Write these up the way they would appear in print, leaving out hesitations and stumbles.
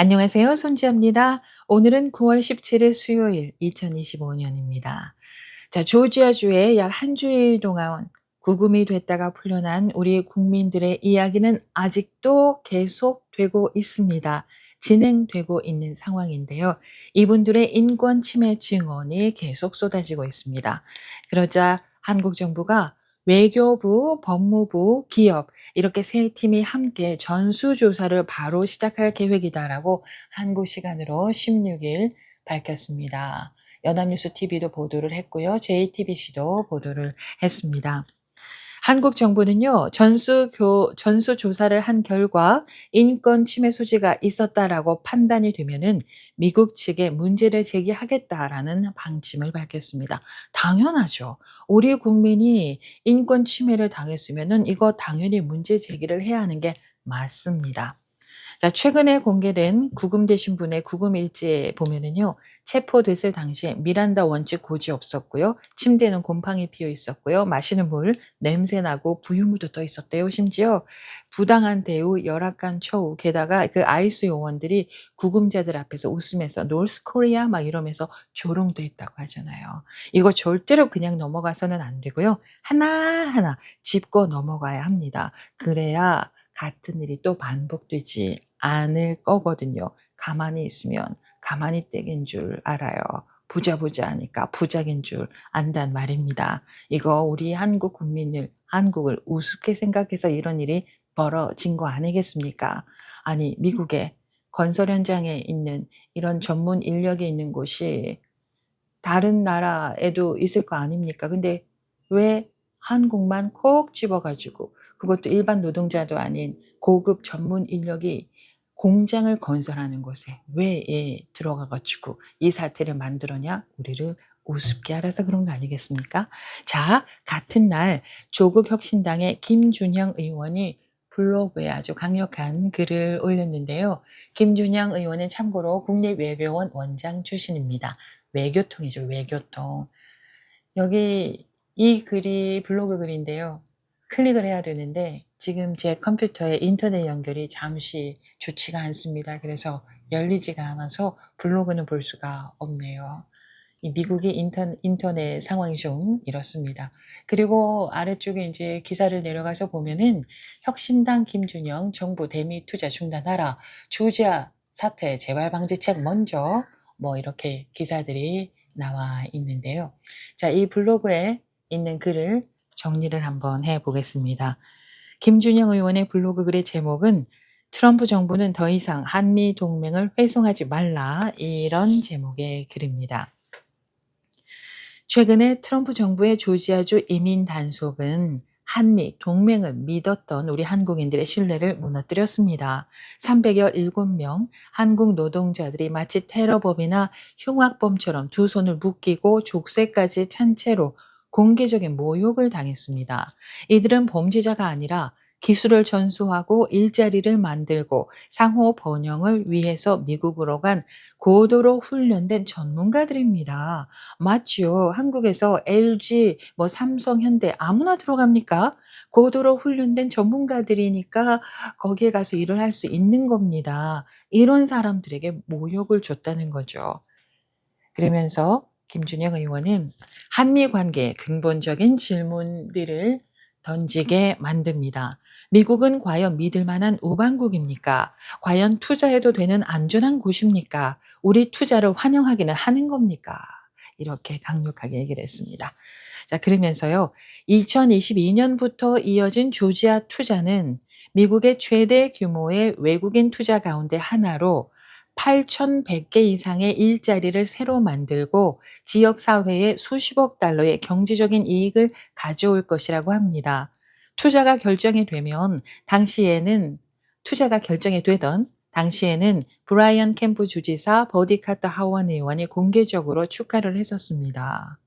안녕하세요. 손지아입니다. 오늘은 9월 17일 수요일 2025년입니다. 자, 조지아주에 약 한 주일 동안 구금이 됐다가 풀려난 우리 국민들의 이야기는 아직도 계속되고 있습니다. 진행되고 있는 상황인데요. 이분들의 인권 침해 증언이 계속 쏟아지고 있습니다. 그러자 한국 정부가 외교부, 법무부, 기업 이렇게 세 팀이 함께 전수조사를 바로 시작할 계획이다라고 한국 시간으로 16일 밝혔습니다. 연합뉴스 TV도 보도를 했고요. JTBC도 보도를 했습니다. 한국 정부는요, 전수조사를 한 결과 인권 침해 소지가 있었다라고 판단이 되면은 미국 측에 문제를 제기하겠다라는 방침을 밝혔습니다. 당연하죠. 우리 국민이 인권 침해를 당했으면은 이거 당연히 문제 제기를 해야 하는 게 맞습니다. 자, 최근에 공개된 구금되신 분의 구금 일지에 보면은요. 체포됐을 당시에 미란다 원칙 고지 없었고요. 침대는 곰팡이 피어 있었고요. 마시는 물 냄새 나고 부유물도 떠 있었대요. 심지어 부당한 대우, 열악한 처우, 게다가 그 아이스 요원들이 구금자들 앞에서 웃으면서 노스 코리아 막 이러면서 조롱도 했다고 하잖아요. 이거 절대로 그냥 넘어가서는 안 되고요. 하나하나 짚고 넘어가야 합니다. 그래야 같은 일이 또 반복되지 않을 거거든요. 가만히 있으면 가만히 떼긴 줄 알아요. 보자 보자 하니까 부작인 줄 안단 말입니다. 이거 우리 한국 국민을 한국을 우습게 생각해서 이런 일이 벌어진 거 아니겠습니까? 아니 미국의 건설 현장에 있는 이런 전문 인력이 있는 곳이 다른 나라에도 있을 거 아닙니까? 근데 왜 한국만 콕 집어 가지고 그것도 일반 노동자도 아닌 고급 전문 인력이 공장을 건설하는 곳에 왜 들어가 가지고 이 사태를 만들었냐? 우리를 우습게 알아서 그런 거 아니겠습니까? 자, 같은 날 조국 혁신당의 김준형 의원이 블로그에 아주 강력한 글을 올렸는데요. 김준형 의원은 참고로 국립외교원 원장 출신입니다. 외교통이죠, 외교통. 여기 이 글이 블로그 글인데요. 클릭을 해야 되는데 지금 제 컴퓨터에 인터넷 연결이 잠시 좋지가 않습니다. 그래서 열리지가 않아서 블로그는 볼 수가 없네요. 이 미국의 인터넷 상황이 좀 이렇습니다. 그리고 아래쪽에 이제 기사를 내려가서 보면은 혁신당 김준영 정부 대미 투자 중단하라. 조지아 사태 재발 방지책 먼저 뭐 이렇게 기사들이 나와 있는데요. 자, 이 블로그에 있는 글을 정리를 한번 해 보겠습니다. 김준영 의원의 블로그 글의 제목은 트럼프 정부는 더 이상 한미 동맹을 훼손하지 말라. 이런 제목의 글입니다. 최근에 트럼프 정부의 조지아주 이민 단속은 한미 동맹을 믿었던 우리 한국인들의 신뢰를 무너뜨렸습니다. 300여 7명 한국 노동자들이 마치 테러범이나 흉악범처럼 두 손을 묶이고 족쇄까지 찬 채로 공개적인 모욕을 당했습니다. 이들은 범죄자가 아니라 기술을 전수하고 일자리를 만들고 상호 번영을 위해서 미국으로 간 고도로 훈련된 전문가들입니다. 맞죠. 한국에서 LG, 뭐 삼성, 현대 아무나 들어갑니까? 고도로 훈련된 전문가들이니까 거기에 가서 일을 할 수 있는 겁니다. 이런 사람들에게 모욕을 줬다는 거죠. 그러면서 김준영 의원은 한미 관계의 근본적인 질문들을 던지게 만듭니다. 미국은 과연 믿을 만한 우방국입니까? 과연 투자해도 되는 안전한 곳입니까? 우리 투자를 환영하기는 하는 겁니까? 이렇게 강력하게 얘기를 했습니다. 자, 그러면서요. 2022년부터 이어진 조지아 투자는 미국의 최대 규모의 외국인 투자 가운데 하나로 8,100개 이상의 일자리를 새로 만들고 지역 사회에 수십억 달러의 경제적인 이익을 가져올 것이라고 합니다. 투자가 결정이 되면 당시에는 투자가 결정이 되던 당시에는 브라이언 캠프 주지사, 버디 카터 하원 의원이 공개적으로 축하를 했었습니다.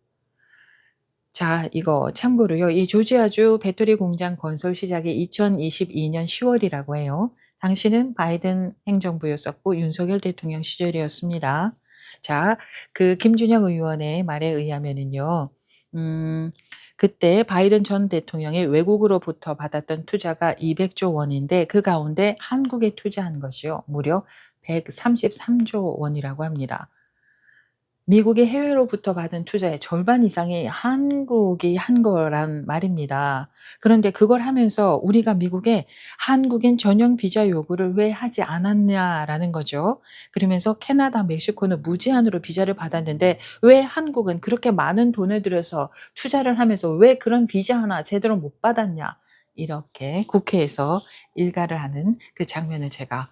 자, 이거 참고로요. 이 조지아주 배터리 공장 건설 시작이 2022년 10월이라고 해요. 당시는 바이든 행정부였었고 윤석열 대통령 시절이었습니다. 자, 그 김준영 의원의 말에 의하면은요. 음, 그때 바이든 전 대통령이 외국으로부터 받았던 투자가 200조 원인데 그 가운데 한국에 투자한 것이요. 무려 133조 원이라고 합니다. 미국이 해외로부터 받은 투자의 절반 이상이 한국이 한 거란 말입니다. 그런데 그걸 하면서 우리가 미국에 "한국인 전용 비자 요구를 왜 하지 않았냐."라는 거죠. 그러면서 캐나다, 멕시코는 무제한으로 비자를 받았는데 왜 한국은 그렇게 많은 돈을 들여서 투자를 하면서 왜 그런 비자 하나 제대로 못 받았냐. 이렇게 국회에서 일갈을 하는 그 장면을 제가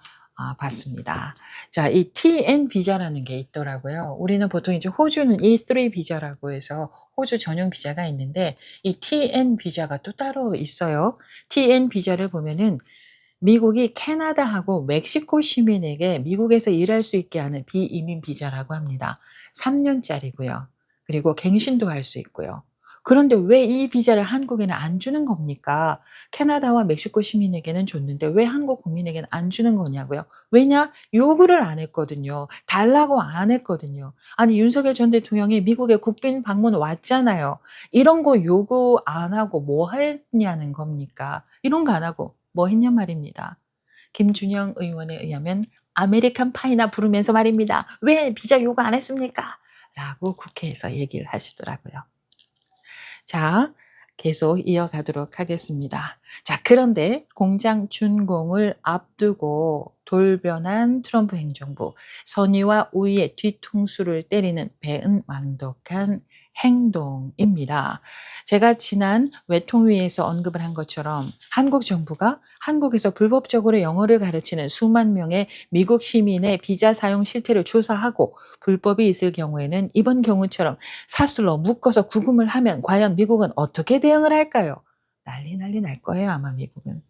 봤습니다. 자, 이 TN 비자라는 게 있더라고요. 우리는 보통 이제 호주는 E3 비자라고 해서 호주 전용 비자가 있는데 이 TN 비자가 또 따로 있어요. TN 비자를 보면은 미국이 캐나다하고 멕시코 시민에게 미국에서 일할 수 있게 하는 비이민 비자라고 합니다. 3 년짜리고요. 그리고 갱신도 할 수 있고요. 그런데 왜 이 비자를 한국에는 안 주는 겁니까? 캐나다와 멕시코 시민에게는 줬는데 왜 한국 국민에게는 안 주는 거냐고요. 왜냐? 요구를 안 했거든요. 달라고 안 했거든요. 아니 윤석열 전 대통령이 미국에 국빈 방문 왔잖아요. 이런 거 요구 안 하고 뭐 했냐는 겁니까? 이런 거 안 하고 뭐 했냔 말입니다. 김준영 의원에 의하면 "아메리칸 파이나 부르면서 말입니다. 왜 비자 요구 안 했습니까?" 라고 국회에서 얘기를 하시더라고요. 자, 계속 이어가도록 하겠습니다. 자, 그런데 공장 준공을 앞두고 돌변한 트럼프 행정부. 선의와 우의의 뒤통수를 때리는 배은망덕한 행동입니다. 제가 지난 외통위에서 언급을 한 것처럼 한국 정부가 한국에서 불법적으로 영어를 가르치는 수만 명의 미국 시민의 비자 사용 실태를 조사하고 불법이 있을 경우에는 이번 경우처럼 사슬로 묶어서 구금을 하면 과연 미국은 어떻게 대응을 할까요? 난리 날 거예요, 아마 미국은.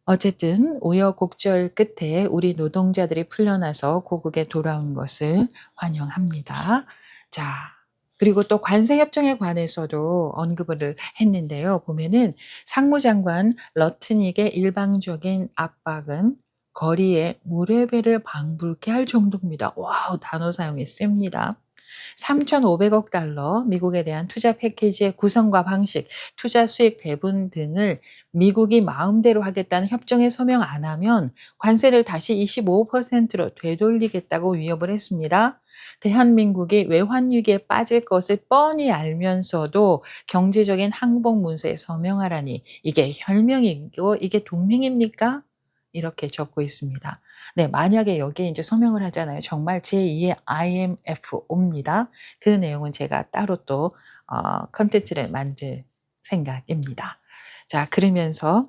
어쨌든 우여곡절 끝에 우리 노동자들이 풀려나서 고국에 돌아온 것을 환영합니다. 자, 그리고 또 관세 협정에 관해서도 언급을 했는데요. 보면은 상무장관 러트닉의 일방적인 압박은 거리에 무례배를 방불케 할 정도입니다. 와우, 단어 사용이 셉니다. 3,500억 달러 미국에 대한 투자 패키지의 구성과 방식, 투자 수익 배분 등을 미국이 마음대로 하겠다는 협정에 서명 안 하면 관세를 다시 25%로 되돌리겠다고 위협을 했습니다. 대한민국이 외환 위기에 빠질 것을 뻔히 알면서도 경제적인 항복 문서에 서명하라니 이게 혈명이고 이게 동맹입니까? 이렇게 적고 있습니다. 네, 만약에 여기에 인제 서명을 하잖아요. 정말 제2의 IMF 옵니다. 그 내용은 제가 따로 또 콘텐츠를 만들 생각입니다. 자, 그러면서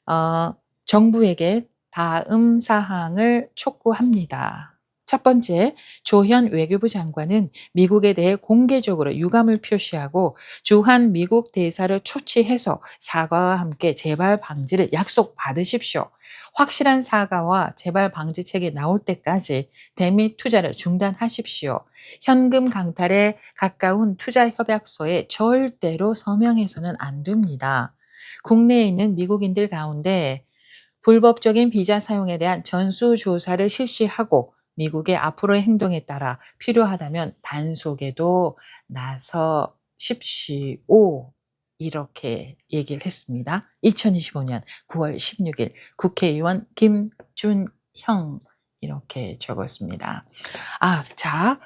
어 정부에게 다음 사항을 촉구합니다. 첫 번째, 조현 외교부 장관은 미국에 대해 공개적으로 유감을 표시하고 주한 미국 대사를 초치해서 사과와 함께 재발 방지를 약속받으십시오. 확실한 사과와 재발 방지책이 나올 때까지 대미 투자를 중단하십시오. 현금 강탈에 가까운 투자 협약서에 절대로 서명해서는 안 됩니다. 국내에 있는 미국인들 가운데 불법적인 비자 사용에 대한 전수조사를 실시하고 미국의 앞으로의 행동에 따라 필요하다면 단속에도 나서십시오. 이렇게 얘기를 했습니다. 2025년 9월 16일 국회의원 김준형 이렇게 적었습니다. 자,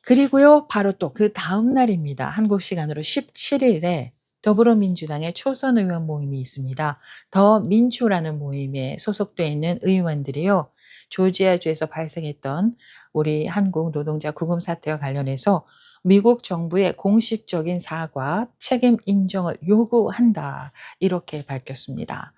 그리고요 바로 또 그다음 날입니다. 한국 시간으로 17일에 더불어민주당의 초선 의원 모임이 있습니다. 더민초라는 모임에 소속돼 있는 의원들이요. 조지아주에서 발생했던 우리 한국 노동자 구금 사태와 관련해서 미국 정부의 공식적인 사과, 책임 인정을 요구한다. 이렇게 밝혔습니다.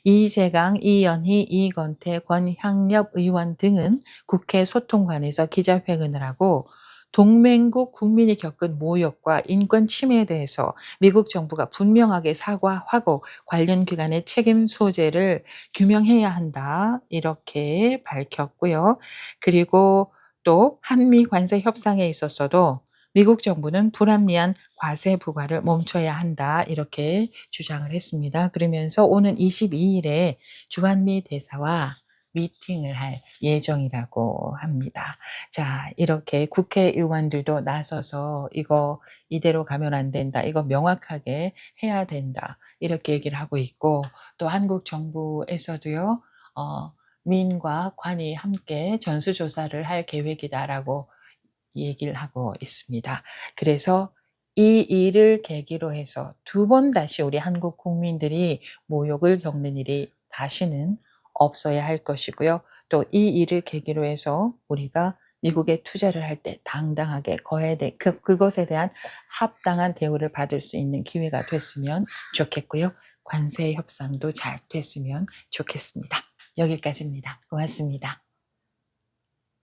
이재강, 이연희, 이건태, 권향엽 의원 등은 국회 소통관에서 기자회견을 하고 동맹국 국민이 겪은 모욕과 인권 침해에 대해서 미국 정부가 분명하게 사과하고 관련 기관의 책임 소재를 규명해야 한다. 이렇게 밝혔고요. 그리고 또 한미 관세 협상에 있어서도 미국 정부는 불합리한 과세 부과를 멈춰야 한다. 이렇게 주장을 했습니다. 그러면서 오는 22일에 주한미 대사와 미팅을 할 예정이라고 합니다. 자, 이렇게 국회의원들도 나서서 "이거 이대로 가면 안 된다. 이거 명확하게 해야 된다." 이렇게 얘기를 하고 있고 또 한국 정부에서도요. 어 민과 관이 함께 전수조사를 할 계획이다라고 얘기를 하고 있습니다. 그래서 이 일을 계기로 해서 두 번 다시 우리 한국 국민들이 모욕을 겪는 일이 다시는 없어야 할 것이고요. 또 이 일을 계기로 해서 우리가 미국에 투자를 할 때 당당하게 그것에 대한 합당한 대우를 받을 수 있는 기회가 됐으면 좋겠고요. 관세 협상도 잘 됐으면 좋겠습니다. 여기까지입니다. 고맙습니다.